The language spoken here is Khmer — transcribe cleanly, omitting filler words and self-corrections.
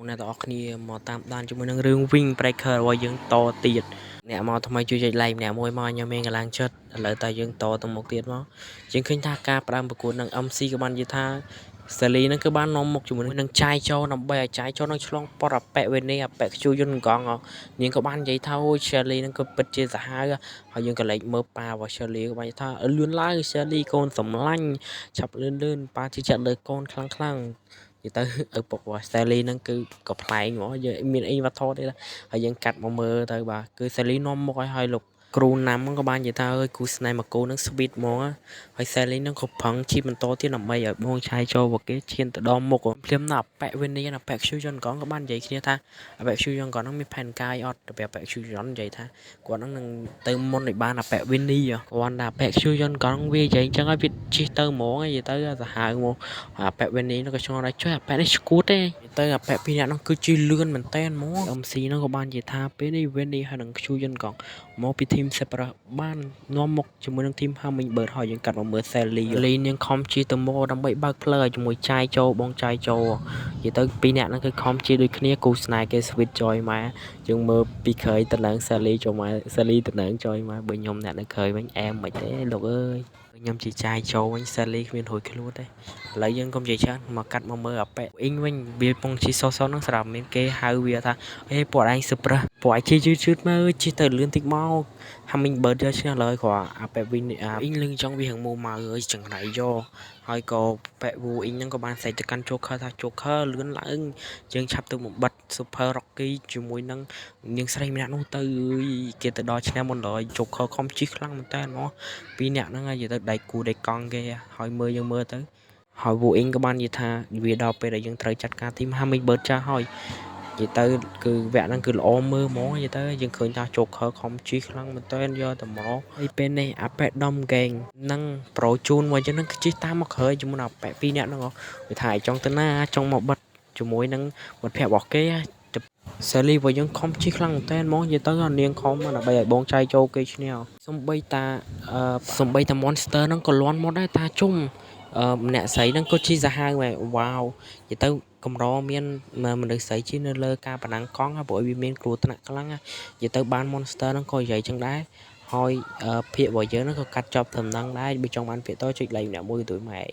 អ្នកទាំងអស់គ្នាមកតាមដានជាមួយនឹងរឿង Wing Breaker របស់យើងតទៀតអ្នកមកថ្មីជួយចុច like ម្នាក់មួយមកខ្ញុំមានកម្លាំងចិត្តឥឡូវតែយើងតទៅមុខទៀតមកយើងឃើញថាការផ្ដើមប្រកួតនឹង MC ក៏បាននិយាយថាសេលីនឹងគឺបាននាំមុខជាមួយនឹងចាយចូលដើម្បីឲ្យចាយចូលនឹងឆ្លងពតអាប៉ែវេនីអាប៉ែខ្ជូយន្តកងនាងក៏បាននិយាយថាអូសេលីនឹងក៏ពិតជាសាហាវហើយយើងក៏លេចមើលប៉ារបស់សេលីក៏បាននិយាយថាលឿនឡើងសេលីកូនសម្លាញ់ឆាប់លឿនប៉ាជឿចាក់លើកូនខ្លាំងនិយាយទៅឪពុករបស់ Sally ហ្នឹងគឺក៏ប្លែកហ្មងយើងមានអីវត្ថុទេហើយយើងកាត់មកមើលទៅបាទគឺ Sally នាំមុខឲ្យលោកគ្រូណាំហ្នឹងក៏បាននិយាយថាអើយគូស្នេហ៍មកគូហ្នឹង sweet ហ្មងហើយ Sally ហ្នឹងក៏ប្រឹងឈីបបន្តទៀតដើម្បីឲ្យបងឆាយចូលពួកគេឈានទៅដល់មុខភ្លាមណាស់ប៉ែវិនីណាប៉ែខ្ជូយន្តកងក៏បាននិយាយគ្នាថាប៉ែខ្ជូយន្តកងហ្នឹងមានផែនការអត់ទៅប៉ែខ្ជូយន្តនិយាយថាគាត់ហ្នឹងនឹងទៅមុនឲ្យបានប៉ែវិនីគាត់ថាប៉ែខ្ជូយន្តកងវានិយាយអញ្ចឹងឲ្យវាជិះទៅហ្មងនិយាយទៅសាហាវហ្មងប៉ែវិនីហ្នឹងក៏ឆ្ងល់ដែរចុះប៉ែនេះឈួតទេទៅប៉ែពីរនាក់ហ្នឹងគឺជិះលឿនមែនតើហ្មង MC ហ្នឹងក៏បាននិយាយថាពេលនេះវិនីហើយនឹងខ្ជូយន្តកងមកពីធីម Separate បាននាំមុខជាមួយនឹងធីម Hummingbird ហើយយើងកាត់មកមើល Sally នាងខំជិះទៅមកដើម្បីបើកផ្លូវឲ្យជាមួយចាយចូលបងចាយចូលនិយាយទៅពីរនាក់ហ្នឹងគឺខំជិះដូចគ្នាគូស្នេហ៍គេ Sweet Joy ម៉ែយើងមើលពីក្រោយទៅឡើង Sally ចូលម៉ែ Sally ទៅឡើង Joy ម៉ែបើខ្ញុំអ្នកនៅក្រោយវិញអែមមិនទេលោកអើយខ្ញុំជាចាយចូលវិញ Sally គ្មានរួចខ្លួនទេឥឡូវយើងកុំនិយាយច្រើនមកកាត់មកមើលអាប៉ែអ៊ីងវិញវាពងជីសសហ្នឹងស្រាប់មានគេហៅវាថាអេពួកឯងសឹប្រឹសពួកឯងជិះយឺតមើលជិះទៅលឿនតិចមក Hummingbird យកឈ្នះលើគ្រាអាប៉ែវិញអ៊ីងលឹងចង់វាហឹងមកអើយចង្រៃយកហើយក៏ប៉ែវូអ៊ីងហ្នឹងក៏បានសេចទៅកាន់ Joker ថា Joker លឿនឡើងយើងឆាប់ទៅបំបត្តិ Super Rocky ជាមួយនឹងនាងស្រីម្នាក់នោះទៅគេទៅដល់ឈ្នះមុនដល់ Joker ខំជិះខ្លាំងមែនតើហ្មងពីរនាក់ហ្នឹងនិយាយទៅដៃគូដៃកង់គេហើយមើលយើងមើលទៅហើយ Wu Ing ក៏បាននិយាយថាវាដល់ពេលដែលយើងត្រូវចាត់ការធីម Hummingbird ចាស់ហើយនិយាយទៅគឺវគ្គហ្នឹងគឺល្អមើលហ្មងនិយាយទៅយើងឃើញថា Joker ខំជិះខ្លាំងមែនតើយកទៅមកហើយពេលនេះអាប៉ែដុំហ្គេងនឹងប្រូជូនមកចឹងហ្នឹងជិះតាមមកក្រោយជាមួយអាប៉ែពីរនាក់ហ្នឹងវាថាចង់ទៅណាចង់មកបិទជាមួយនឹងមិត្តភក្តិរបស់គេSally របស់យើងខំជិះខ្លាំងមែនតើហ្មងនិយាយទៅនាងខំដើម្បីឲ្យបងចាយចូលគេឈ្នះសំបីតា Monster ហ្នឹងក៏លន់មកដែរតាជុំម្នាក់ស្រីហ្នឹងក៏ជិះសាហាវដែរវ៉ាវនិយាយទៅកម្រមានមនុស្សស្រីជិះនៅលើការប៉ាណាំងកង់ព្រោះវាមានគ្រោះថ្នាក់ខ្លាំងនិយាយទៅបាន Monster ហ្នឹងក៏និយាយចឹងដែរហើយភាគរបស់យើងហ្នឹងក៏កាត់ចប់ដំណឹងដែរបើចង់បានភាគតចុច like ម្នាក់មួយទៅម៉ែ